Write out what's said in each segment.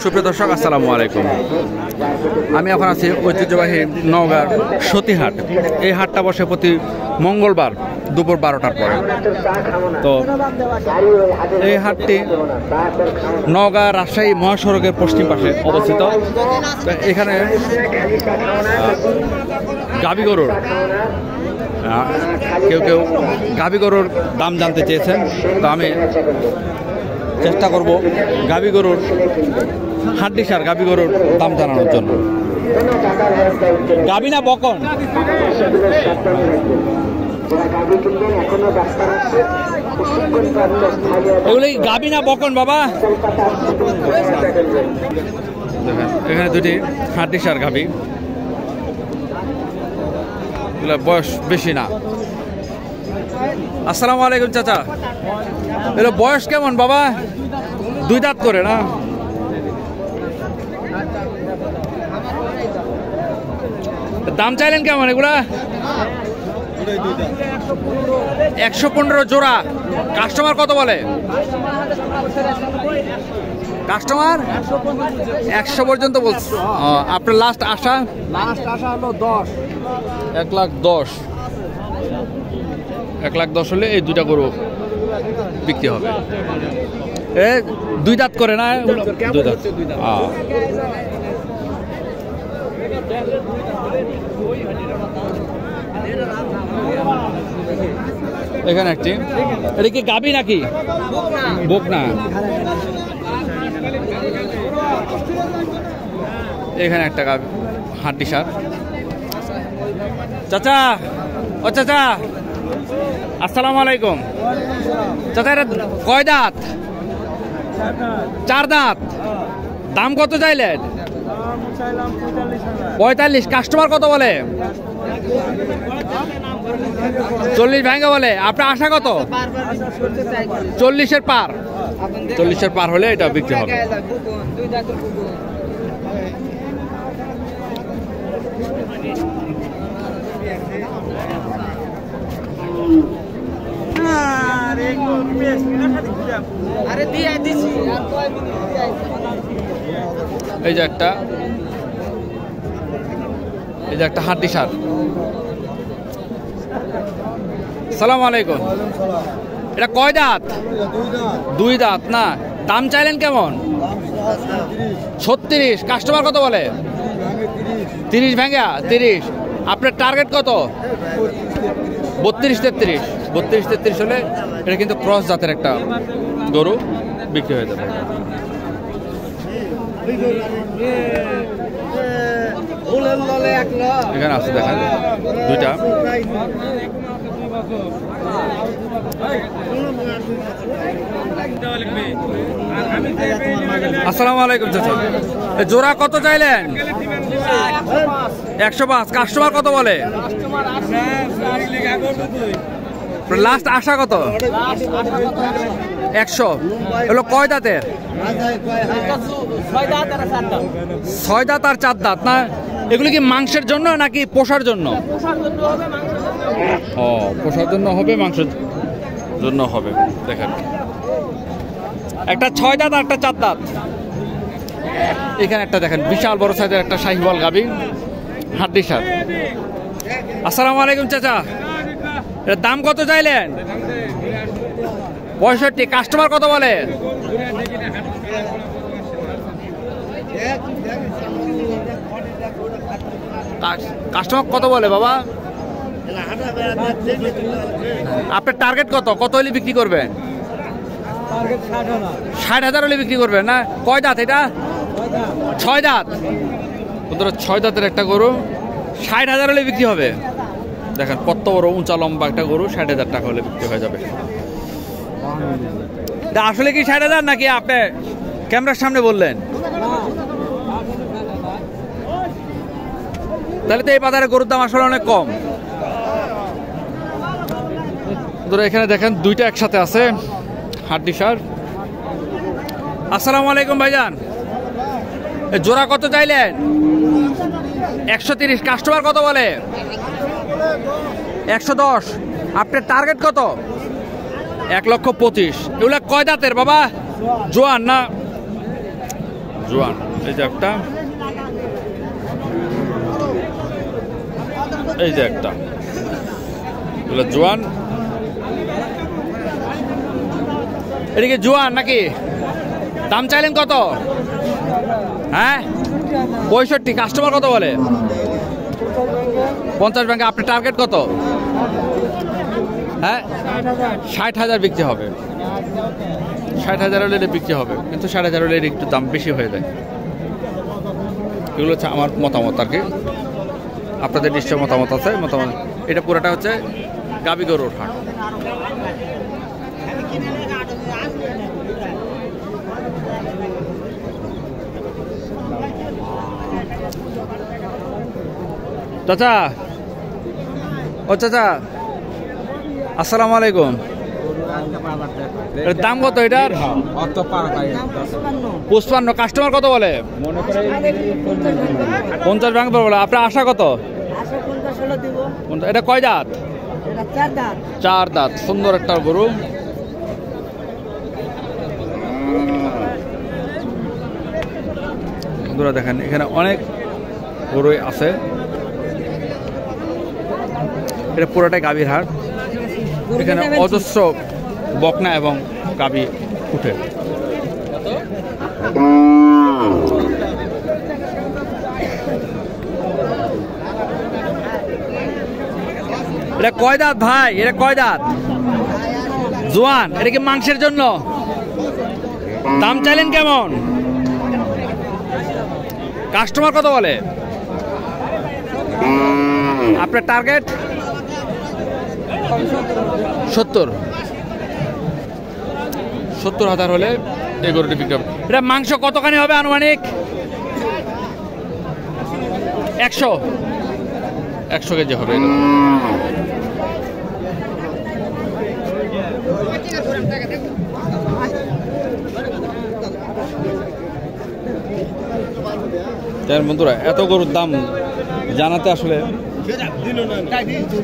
সুপ্রিয় দর্শক, আসসালামু আলাইকুম। আমি এখন আছি ঐতিহ্যবাহী নওগাঁর সতীহাট। এই হাটটা বসে প্রতি মঙ্গলবার দুপুর 12টার পরে। তো এই হাটটি নওগাঁ রাজশাহী মহাসড়কের পশ্চিম পাশে অবস্থিত। এখানে গাভী গরুর কেউ গাভী গরুর দাম জানতে চেয়েছেন, তো আমি চেষ্টা করব গাভী গরুর হাড্ডিসার গাভী গরুর দাম জানানোর জন্য। গাভী না বকন? এগুলো গাভী না বকন বাবা? এখানে দুটি হাড্ডিসার গাভী, বয়স বেশি না। আসসালামু আলাইকুম চাচা, এগুলো বয়স কেমন বাবা? 2 দাঁত করে না? দাম চাইলেন কেমন এগুলা? 115 জোড়া। কাস্টমার কত বলে? কাস্টমার 100 পর্যন্ত বলছে। আপনার লাস্ট আশা? লাস্ট আশা হলো 10। 1,10,000। 1,10,000 হলে এই দুটা গরু বিক্রি হবে। 2 দাঁত করে না? 2 দাঁত। এখানে একটি, এটা কি গাভী নাকি বকনা? এখানে একটা গাভী হাড্ডিসার। চাচা, ও চাচা আসসালামু আলাইকুম। চাচা এটা কয় দাঁত? 4 দাঁত। দাম কত চাইলেন? 45। কাস্টমার কত বলে? 40 ভাঙা বলে। আপনার আশা কত? 40-এর পার। 40-এর পার হলে এটা বিক্রি হবে। এই যে একটা হাড্ডিসার। সালাম আলাইকুম। এটা কয় দাঁত? 2 দাঁত না? দাম চাইলেন কেমন? 36। কাস্টমার কত বলে? 30 ভাঙা। 30। আপনার টার্গেট কত? 32-33। 32-33 হলে এটা কিন্তু ক্রস জাতের একটা গরু বিক্রি হয়ে যাবে। এখানে আছে দেখেন দুইটা। আসসালামু আলাইকুম চাচা, জোড়া কত চাইলেন? 105। কাস্টমার কত বলে? লাস্ট আশা কত? 100। এগুলো কয় দাঁতের? 6 দাঁত আর 4 দাঁত না? এগুলো কি মাংসের জন্য নাকি পোষার জন্য? ও, পোষার জন্য হবে, মাংসের জন্য হবে। দেখেন একটা 6 দাঁত আর একটা 4 দাঁত। এখানে একটা দেখেন বিশাল বড় সাইজের একটা শাহিওয়াল গাভী হাড্ডিসার। আসসালামু আলাইকুম চাচা, এর দাম কত চাইলেন? 65। কাস্টমার কত বলে? কাস্টমার কত বলে বাবা? আপনার টার্গেট কত? কত হলে বিক্রি করবেন? 60,000 হলে বিক্রি করবেন না? কয় দাঁত এটা? 6 দাঁত। 6 দাঁতের একটা গরু 60,000 হলে বিক্রি হবে। দেখেন কত বড় উঁচা লম্বা একটা গরু, 60,000 টাকা হলে বিক্রি হয়ে যাবে। আসলে কি 60,000 নাকি আপনি ক্যামেরার সামনে বললেন? তাহলে তো এই বাজারে গরুর দাম আসলে অনেক কম। এখানে দেখেন দুইটা একসাথে আছে হাড্ডিসার। আসসালামু আলাইকুম ভাইজান, জোড়া কত চাইলেন? 130। কাস্টমার কত বলে? 110। আপনার টার্গেট কত? 1,25,000। এগুলা কয় দাঁতের বাবা? জোয়ান না? জোয়ান, এই যে একটা, এই যে একটা, এগুলো জোয়ান। এদিকে জোয়ান নাকি? দাম চাইলেন কত? হ্যাঁ 65। কাস্টমার কত বলে? 50 ব্যাংকে। আপনার টার্গেট কত? হ্যাঁ 60,000 বিক্রি হবে। 60,000 হলে বিক্রি হবে, কিন্তু 60,000 হলে একটু দাম বেশি হয়ে যায়। এগুলো হচ্ছে আমার মতামত আর কি, আপনাদের নিশ্চয় মতামত আছে। মতামত এটা পুরোটা হচ্ছে গাবি গরুর হাট। চাচা, ও চাচা আসসালামু আলাইকুম। দাম কত এটার? 55। কাস্টমার কত বলে? 50 ব্যাংক বলে। আপনার আশা কত? এটা কয় দাঁত? 4 দাঁত। সুন্দর একটা গরু। বন্ধুরা দেখেন এখানে অনেক গরুই আছে। এটা পুরোটাই গাভীর হাট। এখানে অজস্র বকনা এবং গাভী উঠে। এটা কয় দাঁত ভাই? এটা কয় দাঁত? জোয়ান। এটা কি মাংসের জন্য? দাম চাইলেন কেমন? কাস্টমার কত বলে? আপনার টার্গেট? 70,000 হলে এই গরুটি বিক্রি হবে। এটা মাংস কতখানি হবে আনুমানিক? 100 কেজি হবে। বন্ধুরা এত গরুর দাম জানাতে আসলে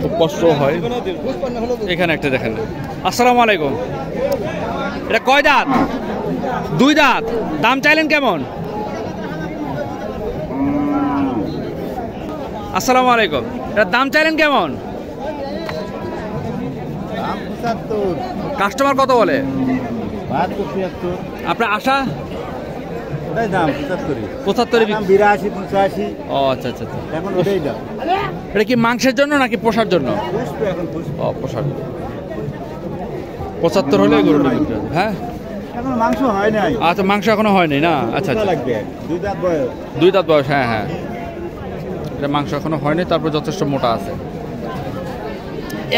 খুব কষ্ট হয়। এখানে একটা দেখেন। আসসালামু আলাইকুম। এটা কয় দাঁত? 2 দাঁত। দাম চাইলেন কেমন? আসসালামু আলাইকুম। এটার দাম চাইলেন কেমন? কাস্টমার কত বলে? আপনার আশা? 75। 82, 85। ও আচ্ছা আচ্ছা আচ্ছা। এখন ওটাই দাম। এটা কি মাংসের জন্য নাকি পোষার জন্য? ও পোষার জন্য। 75 হলে গরুটা বিক্রি হবে। হ্যাঁ এখন মাংস হয় নাই। আচ্ছা মাংস এখনো হয়নি না? আচ্ছা আচ্ছা। লাগবে 2 দাঁত বয়স। 2 দাঁত বয়স। হ্যাঁ হ্যাঁ, এটা মাংস এখনো হয়নি, তারপর যথেষ্ট মোটা আছে।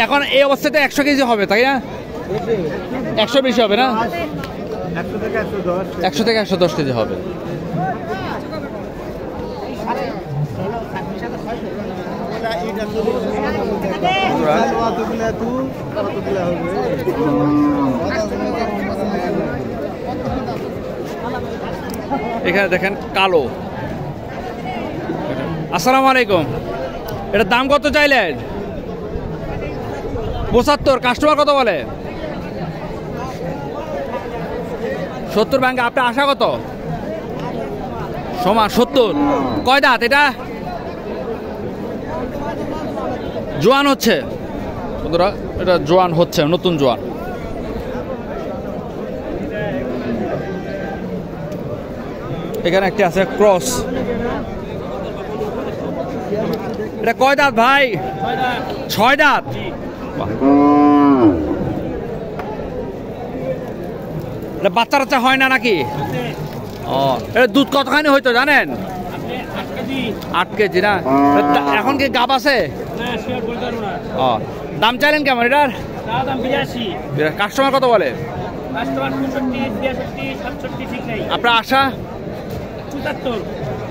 এখন এই অবস্থাতে 100 কেজি হবে তাই না? 100 বেশি হবে না? 100 থেকে 110 কেজি হবে। এখানে দেখেন কালো। আসসালামু আলাইকুম। এটার দাম কত চাইলেন? 75। কাস্টমার কত বলে? 70 ব্যাংকে। আপনার আশা কত? সমান 70। কয় দাঁত এটা? জোয়ান হচ্ছে বন্ধুরা, এটা জোয়ান হচ্ছে, নতুন জোয়ান। এখানে একটি আছে ক্রস। এটা কয় দাঁত ভাই? 6 দাঁত। এটা বাচ্চা টাচ্চা হয় না নাকি? ও এটা দুধ কতখানি হইতো জানেন? 8 কেজি না? এখন কি গাব আছে? ও দাম চাইলেন কেমন এটার? কাস্টমার কত বলে? আপনার আশা?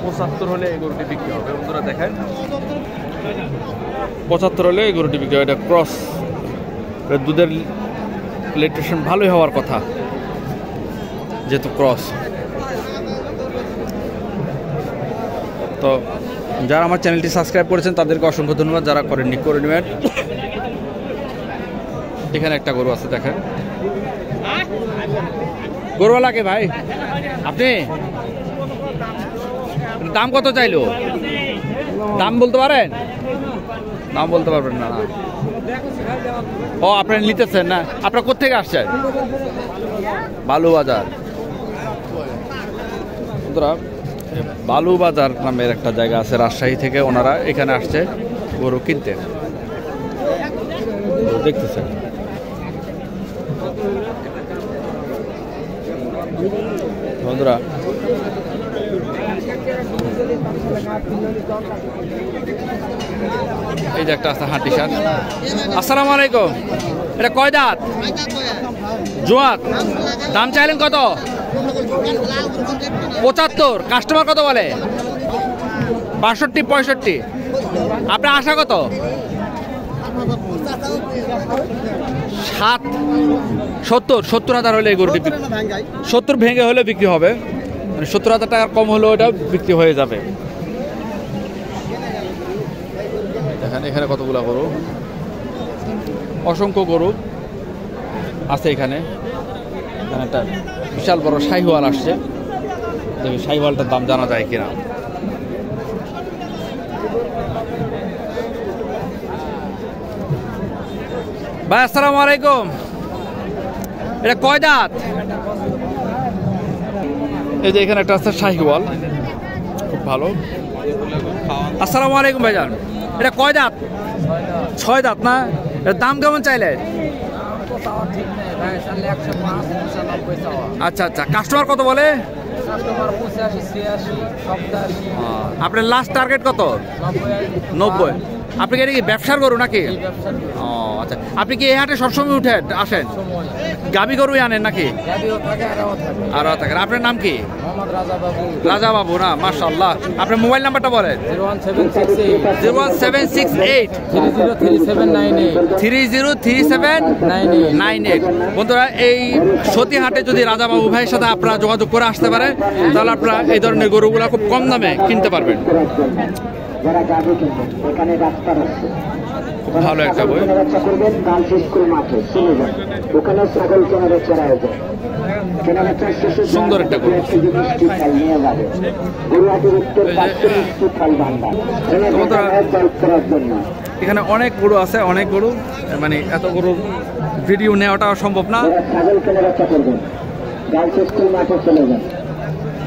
75 হলে এই গরুটি বিক্রি হবে। বন্ধুরা দেখেন 75 হলে এই গরুটি বিক্রি হবে। এটা ক্রস। দুধের লেকটেশন ভালোই হওয়ার কথা যেহেতু ক্রস। তো যারা আমার চ্যানেলটি সাবস্ক্রাইব করেছেন তাদেরকে অসংখ্য ধন্যবাদ, যারা করেননি করে নেবেন। এখানে একটা গরু আছে দেখেন। গরুওয়ালা কে ভাই? আপনি দাম কত চাইলো? দাম বলতে পারেন? দাম বলতে পারবেন না? ও আপনারা নিতেছেন না? আপনারা কোথেকে আসছেন? বালুবাজার। বন্ধুরা, বালুবাজার নামের একটা জায়গা আছে রাজশাহী থেকে, ওনারা এখানে আসছে গরু কিনতে। দেখতেছেন বন্ধুরা, এই যে একটা আছে হাঁটি সার। আসসালামু আলাইকুম, এটা কয় দাঁত? জোয়াত। দাম চাইলেন কত? 75। কাস্টমার কত বলে? 62 65। আপনার আশা কত? 70,000 হলে এই গরুটি 70 ভেঙে হলে বিক্রি হবে, মানে 70,000 টাকার কম হলেও এটা বিক্রি হয়ে যাবে। এখানে কতগুলো গরু, অসংখ্য গরু আছে এখানে। একটা বিশাল বড় শাহিওয়াল আসছে, দেখি শাহিওয়ালটার দাম জানা যায় কিনা। ভাই আসসালামু আলাইকুম, এটা কয় দাঁত? এই যে এখানে একটা আছে শাহিওয়াল, খুব ভালো। আসসালামু আলাইকুম ভাইজান, এটা কয় দাঁত? 6 দাঁত না? এর দাম কেমন চাইলে? আচ্ছা আচ্ছা, কাস্টমার কত বলে? আপনার লাস্ট টার্গেট কত? 90। আপনি কি এটা কি ব্যবসার গরু নাকি? ও আচ্ছা, আপনি কি এই হাটে সবসময় উঠেন আসেন? গাবি গরুই আনেন নাকি? আরও থাকেন। আপনার নাম কি? রাজা বাবু না? মাশাআল্লাহ। আপনার মোবাইল নাম্বারটা বলেন। 01768 303798। বন্ধুরা, এই সতীহাটে যদি রাজা বাবু ভাইয়ের সাথে আপনারা যোগাযোগ করে আসতে পারেন, তাহলে আপনারা এই ধরনের গরুগুলো খুব কম দামে কিনতে পারবেন। ভালো একটা বই। সুন্দর একটা গরু। এখানে অনেক গরু আছে, অনেক গরু, মানে এত গরু ভিডিও নেওয়াটা সম্ভব না। ছাগল কেনার চেষ্টা করবেন, গার্লস স্কুল মাঠে চলে যান।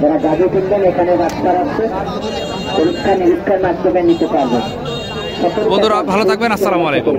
যারা গাড়ি কিনবেন, এখানে ডাক্তার আছে, পরীক্ষা নিরীক্ষার মাধ্যমে নিতে পারবেন। বন্ধুরা ভালো থাকবেন, আসসালামু আলাইকুম।